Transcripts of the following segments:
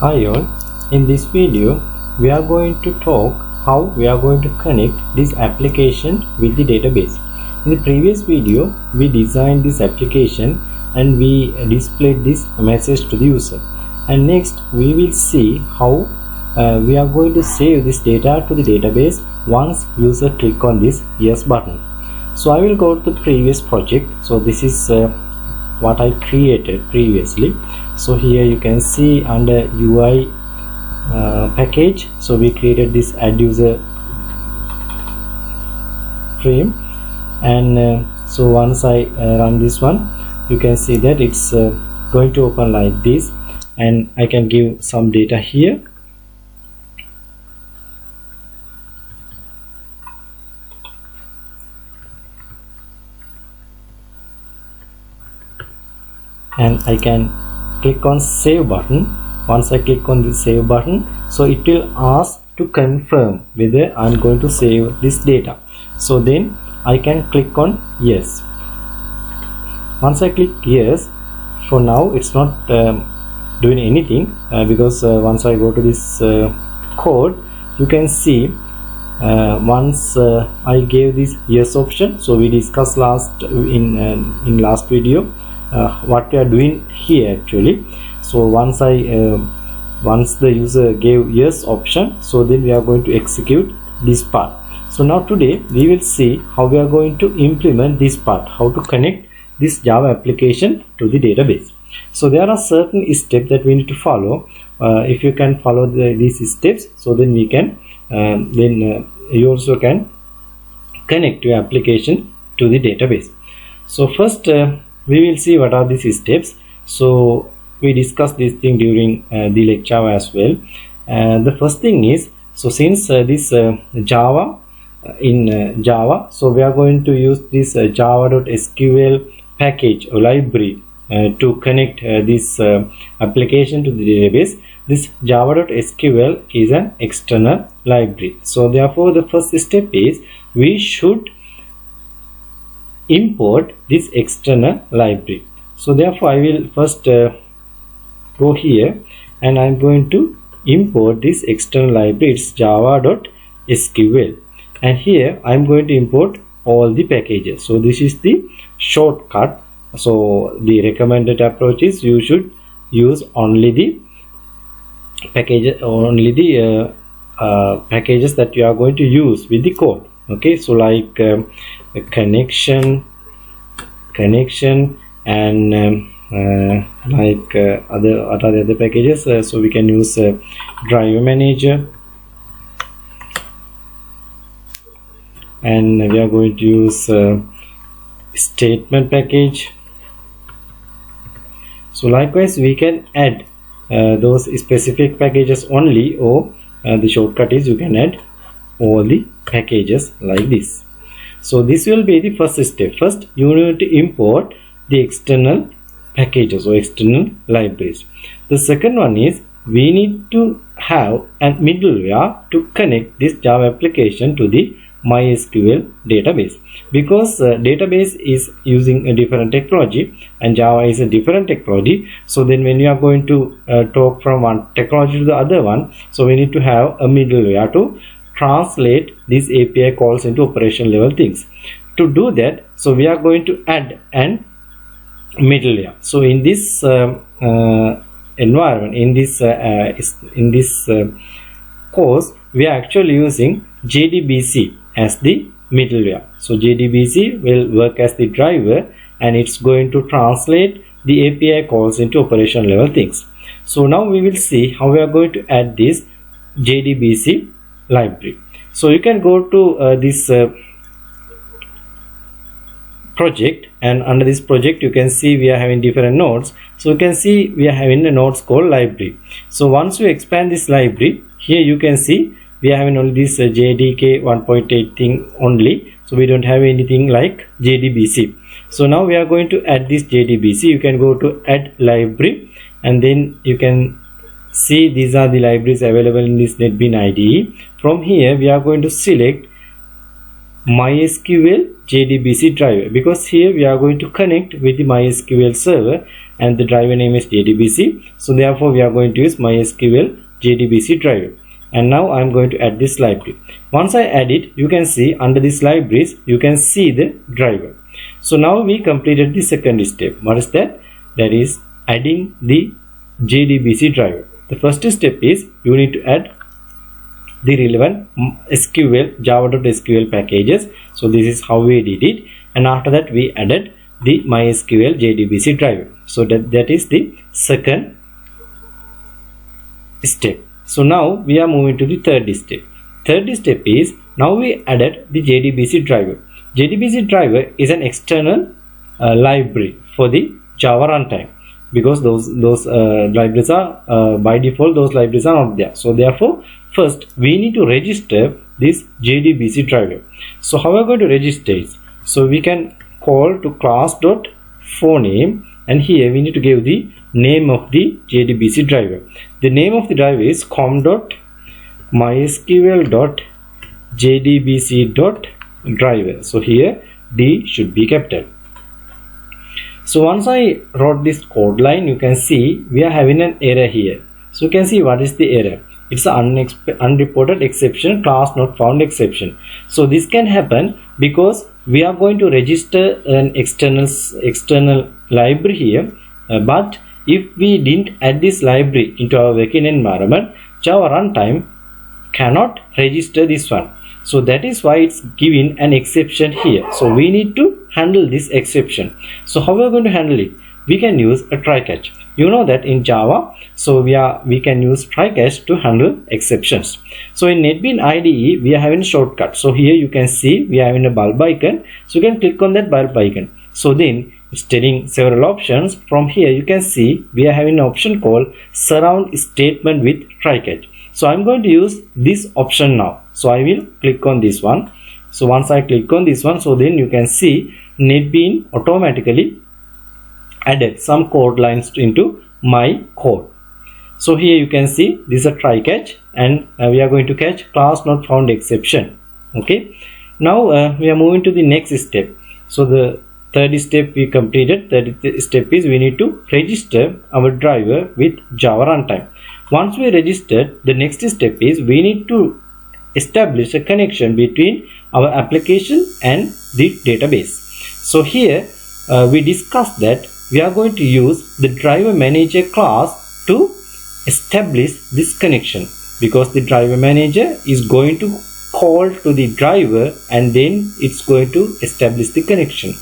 Hi all, in this video we are going to talk how we are going to connect this application with the database. In the previous video we designed this application and we displayed this message to the user, and next we will see how we are going to save this data to the database once user click on this yes button. So I will go to the previous project. So this is what I created previously. So here you can see under UI package, so we created this add user frame, and so once I run this one, you can see that it's going to open like this, and I can give some data here. And I can click on save button. Once I click on the save button, so it will ask to confirm whether I'm going to save this data. So then I can click on yes. Once I click yes, for now it's not doing anything because once I go to this code, you can see once I gave this yes option. So we discussed in last video what we are doing here actually. So once the user gave yes option, so then we are going to execute this part. So now today we will see how we are going to implement this part, how to connect this Java application to the database. So there are certain steps that we need to follow. If you can follow these steps, so then we can you also can connect your application to the database. So first we will see what are these steps. So we discussed this thing during the lecture as well. The first thing is, so since this Java in Java, so we are going to use this java.sql package or library to connect this application to the database. This java.sql is an external library. So therefore the first step is we should import this external library. So therefore I will first go here and I'm going to import this external library. It's java.sql, and here I'm going to import all the packages. So this is the shortcut. So the recommended approach is you should use only the packages, packages that you are going to use with the code. Okay, so like connection and like other packages. So we can use driver manager, and we are going to use statement package. So likewise we can add those specific packages only, or the shortcut is you can add all the packages like this. So this will be the first step. First you need to import the external packages or external libraries. The second one is we need to have a middleware to connect this Java application to the MySQL database, because database is using a different technology and Java is a different technology. So then when you are going to talk from one technology to the other one, so we need to have a middleware to translate these API calls into operation level things. To do that, so we are going to add an middleware. So in this environment, in this course, we are actually using JDBC as the middleware. So JDBC will work as the driver, and it's going to translate the API calls into operation level things. So now we will see how we are going to add this JDBC library. So you can go to this project, and under this project you can see we are having different nodes. So you can see we are having a nodes called library. So once we expand this library, here you can see we are having only this JDK 1.8 thing only. So we don't have anything like JDBC. So now we are going to add this JDBC. You can go to add library, and then you can see these are the libraries available in this NetBeans IDE. From here we are going to select MySQL JDBC driver, because here we are going to connect with the MySQL server and the driver name is JDBC. So therefore we are going to use MySQL JDBC driver. And now I am going to add this library. Once I add it, you can see under this libraries you can see the driver. So now we completed the second step. What is that? That is adding the JDBC driver. The first step is you need to add the relevant SQL java.sql packages. So this is how we did it, and after that we added the MySQL JDBC driver. So that is the second step. So now we are moving to the third step. Third step is now we added the JDBC driver. JDBC driver is an external library for the Java runtime, because those libraries are by default, those libraries are not there. So therefore first we need to register this JDBC driver. So how we are going to register it? So we can call to class.forName, and here we need to give the name of the JDBC driver. The name of the driver is com.mysql.jdbc.driver. So here D should be capital. So once I wrote this code line, you can see we are having an error here. So you can see what is the error. It's an unreported exception, class not found exception. So this can happen because we are going to register an external library here, but if we didn't add this library into our working environment, Java runtime cannot register this one. So that is why it's giving an exception here. So we need to handle this exception. So how we are going to handle it? We can use a try catch. You know that in Java, so we can use try catch to handle exceptions. So in NetBeans IDE we are having a shortcut. So here you can see we are having a bulb icon. So you can click on that bulb icon. So then it's telling several options. From here you can see we are having an option called surround statement with try catch. So I'm going to use this option now. So I will click on this one. So once I click on this one, so then you can see NetBeans automatically added some code lines into my code. So here you can see this is a try catch, and we are going to catch class not found exception. Okay, now we are moving to the next step. So the third step we completed. Third step is we need to register our driver with Java runtime. Once we registered, the next step is we need to establish a connection between our application and the database. So here we discussed that we are going to use the driver manager class to establish this connection, because the driver manager is going to call to the driver and then it's going to establish the connection.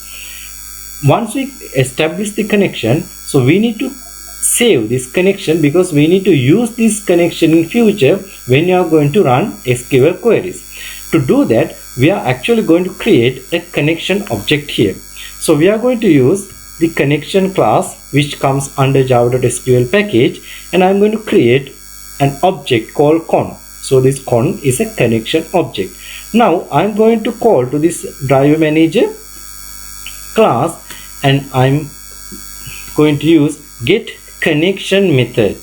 Once we establish the connection, so we need to save this connection, because we need to use this connection in future when you are going to run SQL queries. To do that, we are actually going to create a connection object here. So we are going to use the connection class which comes under java.sql package, and I am going to create an object called con. So this con is a connection object. Now I am going to call to this driver manager class, and I am going to use get connection method,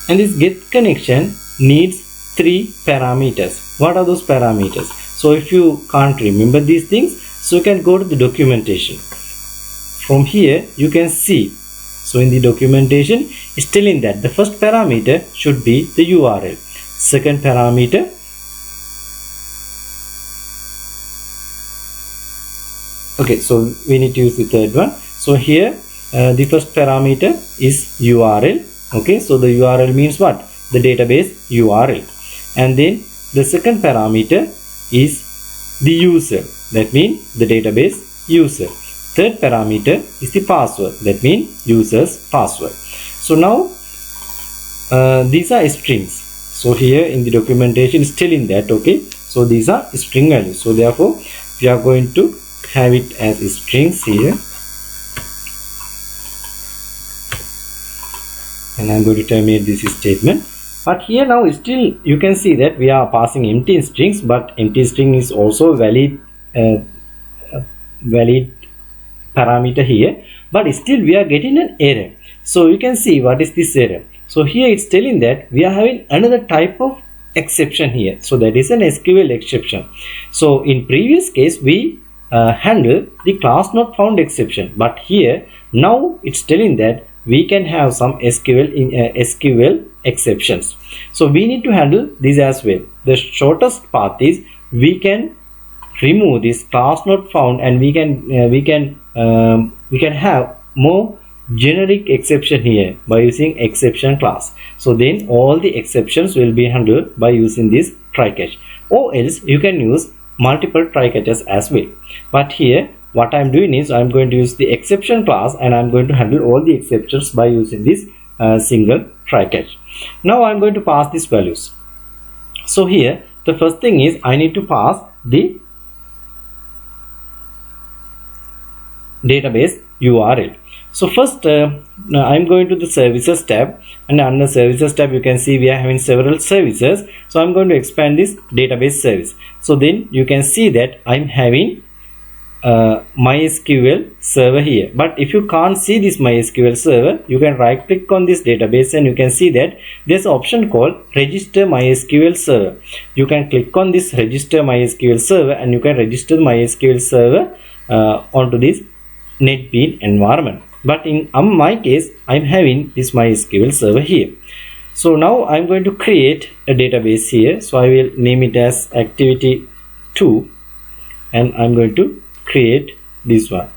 and this get connection needs 3 parameters. What are those parameters? So if you can't remember these things, so you can go to the documentation. From here you can see, so in the documentation it's telling that the first parameter should be the URL, second parameter okay, so we need to use the third one. So here the first parameter is URL. Okay, so the URL means what? The database URL. And then the second parameter is the user, that means the database user. Third parameter is the password, that means user's password. So now these are strings. So here in the documentation is telling that, okay, so these are string values. So therefore we are going to have it as strings here, and I'm going to terminate this statement. But here now still you can see that we are passing empty strings, but empty string is also valid parameter here, but still we are getting an error. So you can see what is this error. So here it's telling that we are having another type of exception here. So that is an SQL exception. So in previous case we handle the class not found exception, but here now it's telling that we can have some SQL exceptions. So we need to handle this as well. The shortest path is we can remove this class not found, and we can have more generic exception here by using exception class. So then all the exceptions will be handled by using this try catch, or else you can use multiple try catches as well. But here what I'm doing is I'm going to use the exception class, and I'm going to handle all the exceptions by using this single try catch. Now I'm going to pass these values. So here the first thing is I need to pass the database URL. So first I'm going to the services tab, and under services tab you can see we are having several services. So I'm going to expand this database service. So then you can see that I'm having MySQL server here. But if you can't see this MySQL server, you can right click on this database, and you can see that there's an option called register MySQL server. You can click on this register MySQL server, and you can register MySQL server onto this NetBeans environment. But in my case I'm having this MySQL server here. So now I'm going to create a database here. So I will name it as activity 2, and I'm going to create this one.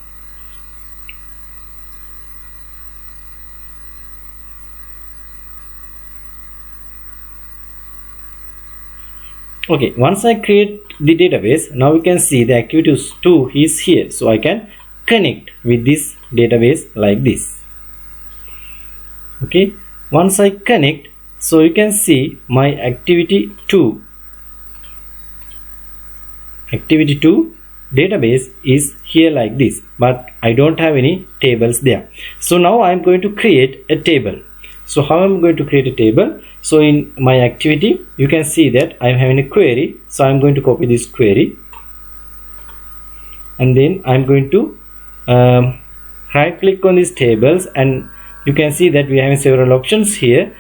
Okay, once I create the database, now we can see the activity 2 is here. So I can connect with this database like this. Okay, once I connect, so you can see my activity 2 database is here like this, but I don't have any tables there. So now I'm going to create a table. So how I'm going to create a table? So in my activity you can see that I'm having a query. So I'm going to copy this query, and then I'm going to right click on these tables, and you can see that we are having several options here.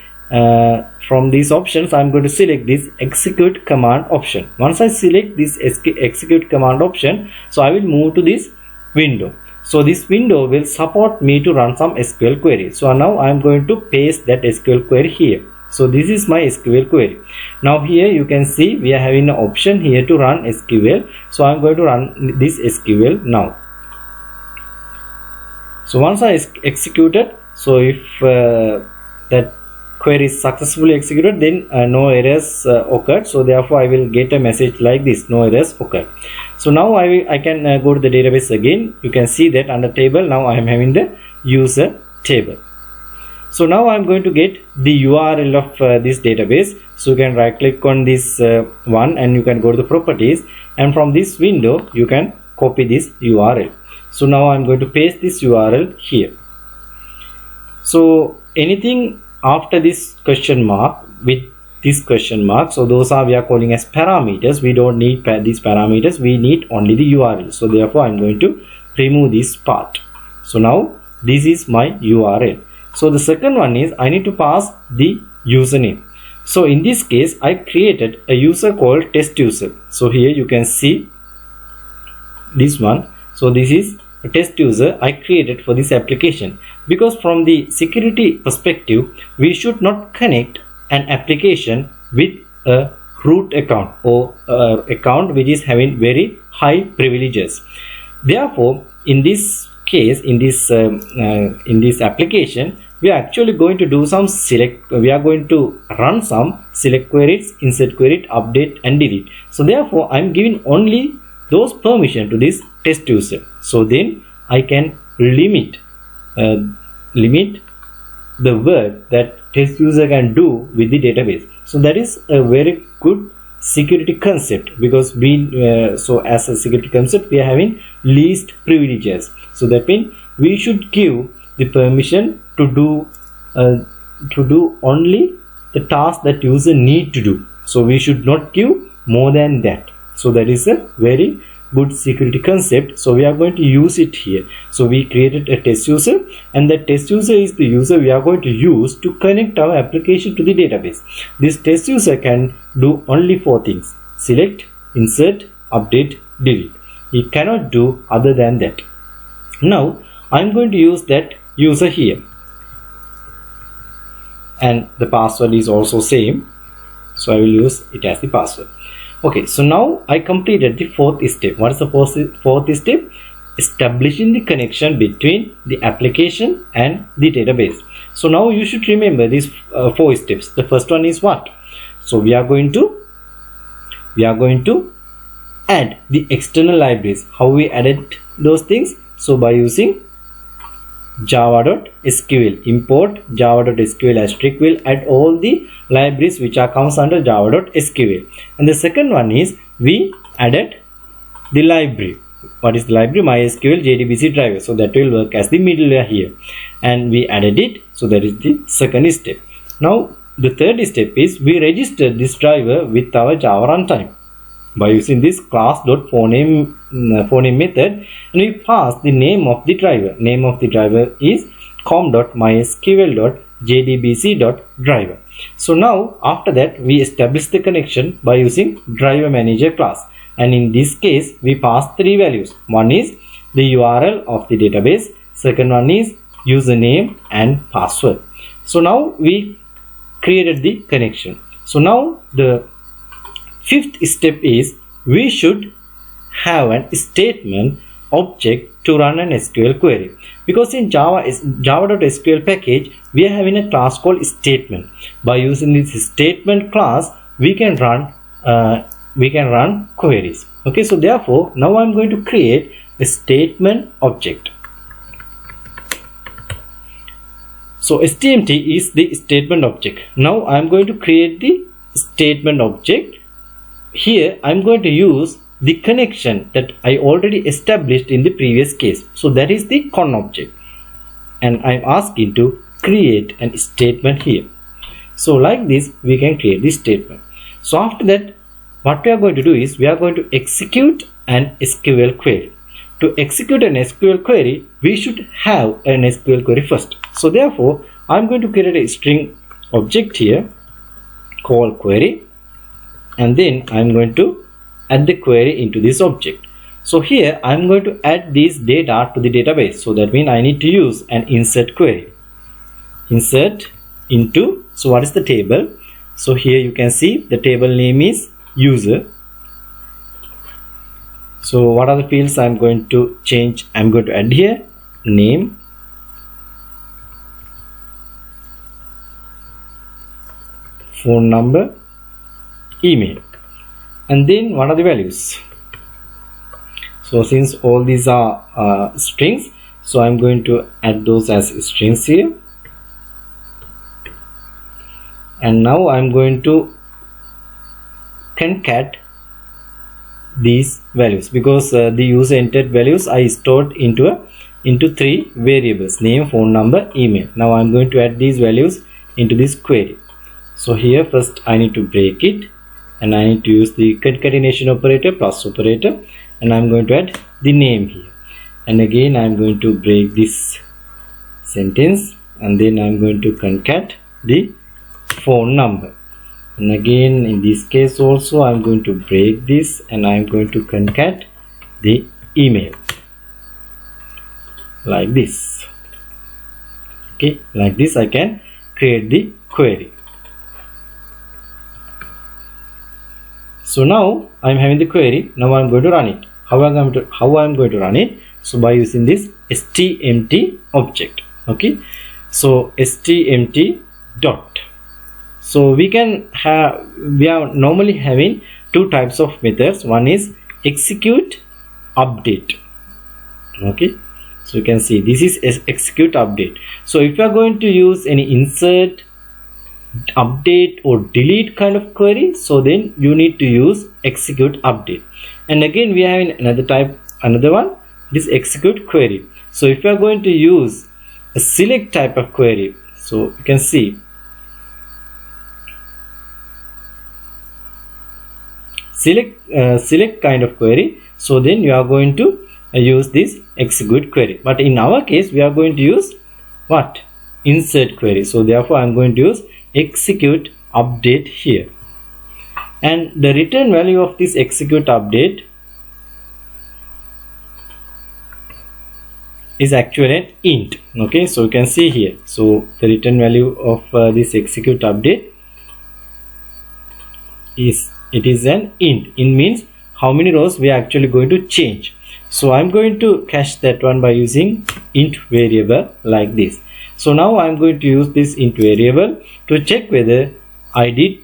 From these options I'm going to select this execute command option. Once I select this execute command option, so I will move to this window. So this window will support me to run some SQL query. So now I'm going to paste that SQL query here. So this is my SQL query. Now here you can see we are having an option here to run SQL. So I'm going to run this SQL now. So once I executed, so if that query is successfully executed, then no errors occurred. So therefore I will get a message like this, no errors occurred. So now I can go to the database again. You can see that under table now I am having the user table. So now I am going to get the URL of this database. So you can right click on this one, and you can go to the properties, and from this window you can copy this URL. So now I'm going to paste this URL here. So anything after this question mark, with this question mark, so those are we are calling as parameters. We don't need these parameters, we need only the URL. So therefore I'm going to remove this part. So now this is my URL. So the second one is I need to pass the username. So in this case I created a user called test user. So here you can see this one. So this is a test user I created for this application, because from the security perspective we should not connect an application with a root account or account which is having very high privileges. Therefore in this case, in this application, we are actually going to do some we are going to run some select queries, insert query, update and delete. So therefore I'm giving only those permission to this test user. So then I can limit the work that test user can do with the database. So that is a very good security concept, because we so as a security concept we are having least privileges. So that means we should give the permission to do only the task that user need to do. So we should not give more than that. So that is a very good security concept, so we are going to use it here. So we created a test user, and the test user is the user we are going to use to connect our application to the database. This test user can do only 4 things: select, insert, update, delete. He cannot do other than that. Now I'm going to use that user here, and the password is also same, so I will use it as the password. Okay, so now I completed the 4th step. What is the 4th step? Establishing the connection between the application and the database. So now you should remember these 4 steps. The first one is what? So we are going to add the external libraries. How we added those things? So by using java.sql, import java.sql asterisk will add all the libraries which are comes under java.sql. And the second one is we added the library. What is the library? MySQL JDBC driver. So that will work as the middleware here, and we added it. So that is the second step. Now the third step is we registered this driver with our Java runtime by using this class.phoname method, and we pass the name of the driver. Name of the driver is com.mysql.jdbc.driver. So now after that we establish the connection by using driver manager class, and in this case we pass 3 values. One is the URL of the database, second one is username and password. So now we created the connection. So now the 5th step is we should have a statement object to run an SQL query, because in java.sql package we are having a class called statement. By using this statement class we can run queries. Okay, so therefore now I'm going to create a statement object. So STMT is the statement object. Now I'm going to create the statement object. Here I'm going to use the connection that I already established in the previous case. So that is the con object, and I'm asking to create a statement here. So like this we can create this statement. So after that what we are going to do is we are going to execute an SQL query. To execute an SQL query we should have an SQL query first. So therefore I'm going to create a string object here called query, and then I'm going to add the query into this object. So here I'm going to add this data to the database. So that means I need to use an insert query. Insert into, so what is the table? So here you can see the table name is user. So what are the fields I'm going to change? I'm going to add here name, phone number, email, and then what are the values? So since all these are strings, so I'm going to add those as strings here, and now I'm going to concat these values, because the user entered values I stored into 3 variables: name, phone number, email. Now I'm going to add these values into this query. So here first I need to break it, and I need to use the concatenation operator, plus operator, and I'm going to add the name here, and again I'm going to break this sentence, and then I'm going to concat the phone number, and again in this case also I'm going to break this, and I'm going to concat the email, like this. Okay, like this I can create the query. So now I'm having the query. Now I'm going to run it. How I'm going to run it? So by using this stmt object. Okay, so stmt dot. So we are normally having 2 types of methods. One is execute update. Okay, so you can see this is execute update. So if you are going to use any insert, update or delete kind of query, so then you need to use execute update. And again we are having another one, this execute query. So if you are going to use a select type of query, so you can see select kind of query, so then you are going to use this execute query. But in our case, we are going to use what? Insert query. So therefore I am going to use execute update here, and the return value of this execute update is actually an int. Okay, so you can see here, so the return value of this execute update is an int. It means how many rows we are actually going to change. So I'm going to cache that one by using int variable like this. So now I'm going to use this int variable to check whether I did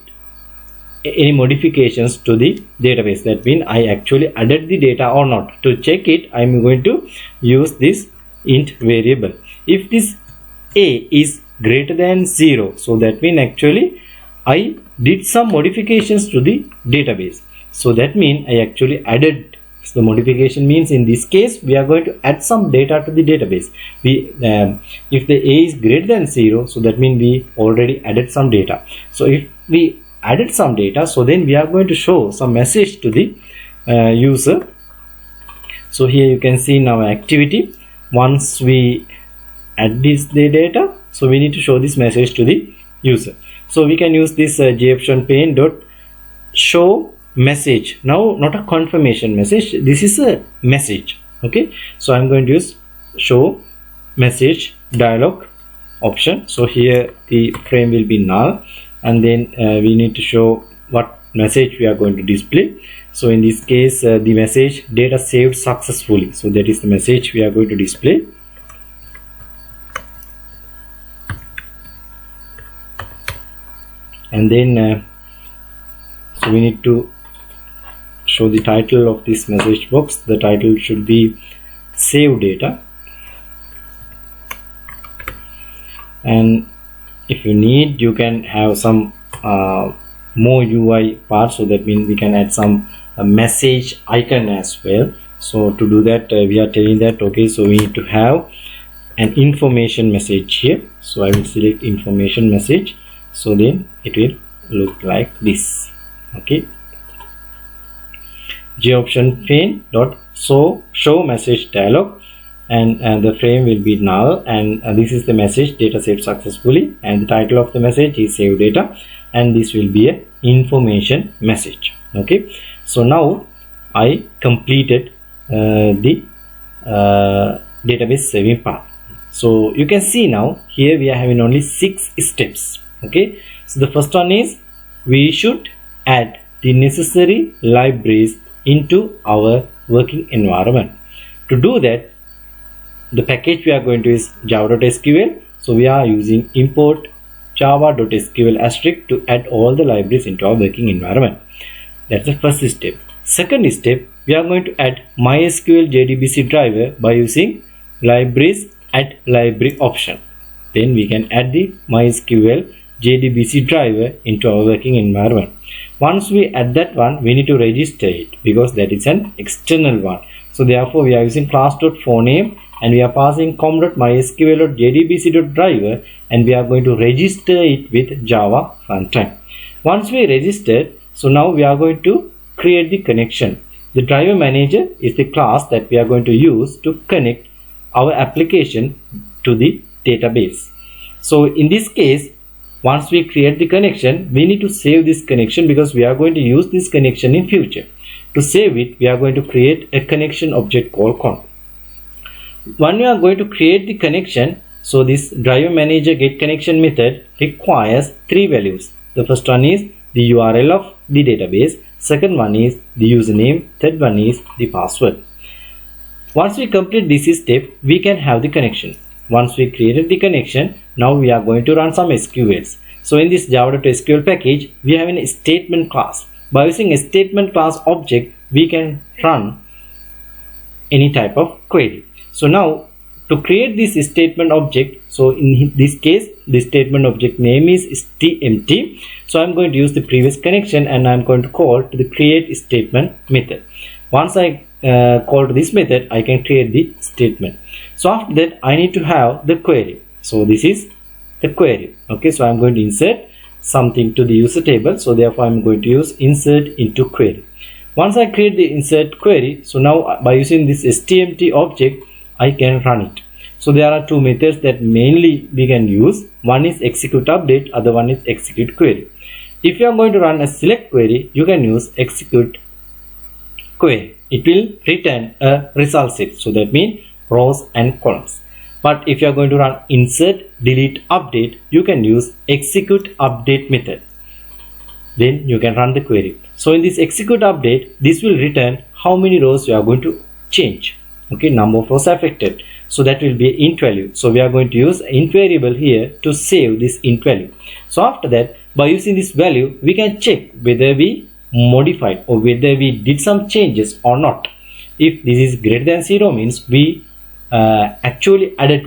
any modifications to the database. That means I actually added the data or not. To check it, I'm going to use this int variable. If this a is greater than 0, so that means actually I did some modifications to the database. So that means I actually added. So the modification means in this case we are going to add some data to the database. If the a is greater than 0, so that means we already added some data. So if we added some data, so then we are going to show some message to the user. So here you can see in our activity, once we add the data, so we need to show this message to the user. So we can use this JOption pane dot show message. Now not a confirmation message, this is a message. Okay, so I'm going to use show message dialog option. So here the frame will be null, and then we need to show what message we are going to display. So in this case the message data saved successfully, so that is the message we are going to display. And then so we need to show the title of this message box. The title should be save data, and if you need, you can have some more UI parts. So that means we can add some message icon as well. So to do that we are telling that okay, so we need to have an information message here. So I will select information message, so then it will look like this. Okay, JOption pane dot show message dialog, and the frame will be null, and this is the message data saved successfully, and the title of the message is save data, and this will be a information message. Okay, so now I completed the database saving part. So you can see now here we are having only 6 steps. Okay, so the first one is we should add the necessary libraries into our working environment. To do that, the package we are going to use java.sql. So we are using import java.sql asterisk to add all the libraries into our working environment. That's the first step. Second step, we are going to add MySQL JDBC driver by using libraries add library option. Then we can add the MySQL JDBC driver into our working environment. Once we add that one, we need to register it because that is an external one. So therefore we are using class.forename, and we are passing com.mysql.jdbc.driver, and we are going to register it with Java runtime. Once we register, so now we are going to create the connection. The driver manager is the class that we are going to use to connect our application to the database. So in this case, once we create the connection, we need to save this connection because we are going to use this connection in future. To save it, we are going to create a connection object called con. When we are going to create the connection, so this driver manager get connection method requires 3 values. The first one is the URL of the database, second one is the username, third one is the password. Once we complete this step, we can have the connection. Once we created the connection, now we are going to run some SQLs. So in this java.sql package, we have a statement class. By using a statement class object, we can run any type of query. So now to create this statement object, so in this case the statement object name is stmt. So I'm going to use the previous connection and I'm going to call to the create statement method. Once I call to this method, I can create the statement. So after that I need to have the query. So this is the query. Okay, so I'm going to insert something to the user table. So therefore I'm going to use insert into query. Once I create the insert query, so now by using this stmt object, I can run it. So there are two methods that mainly we can use. One is execute update, other one is execute query. If you are going to run a select query, you can use execute query. It will return a result set, so that means rows and columns. But if you are going to run insert delete update, you can use execute update method. Then you can run the query. So in this execute update, this will return how many rows you are going to change. Okay, number of rows affected. So that will be int value. So we are going to use int variable here to save this int value. So after that, by using this value, we can check whether we modified or whether we did some changes or not. If this is greater than 0, means we actually added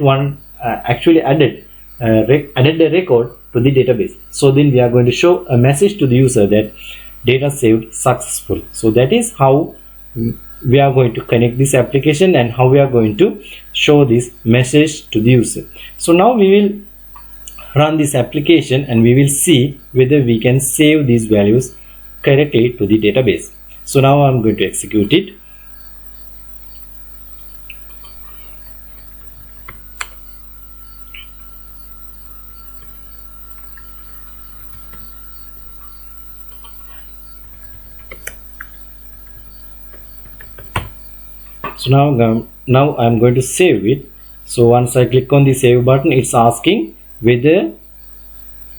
the record to the database. So then we are going to show a message to the user that data saved successful. So that is how we are going to connect this application and how we are going to show this message to the user. So now we will run this application and we will see whether we can save these values correctly to the database. So now I'm going to execute it. So now I'm going to save it. So once I click on the save button, it's asking whether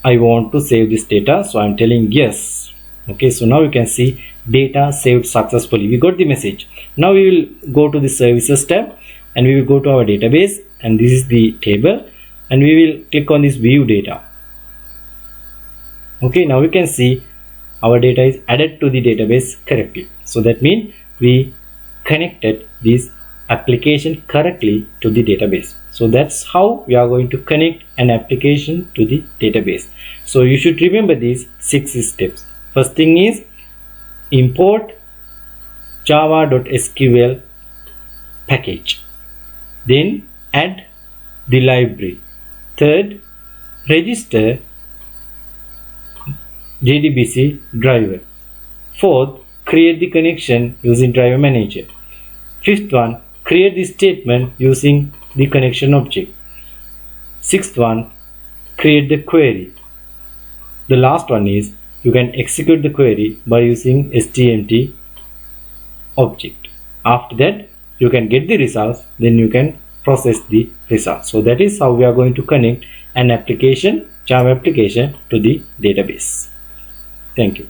I want to save this data. So I'm telling yes. Okay, so now you can see data saved successfully. We got the message. Now we will go to the services tab and we will go to our database, and this is the table, and we will click on this view data. Okay, now we can see our data is added to the database correctly. So that means we connected this application correctly to the database. So that's how we are going to connect an application to the database. So you should remember these 6 steps. First thing is import java.sql package. Then add the library. Third, register JDBC driver. Fourth, create the connection using driver manager. Fifth one, create the statement using the connection object. Sixth one, create the query. The last one is you can execute the query by using stmt object. After that, you can get the results, then you can process the results. So that is how we are going to connect an application, Java application, to the database. Thank you.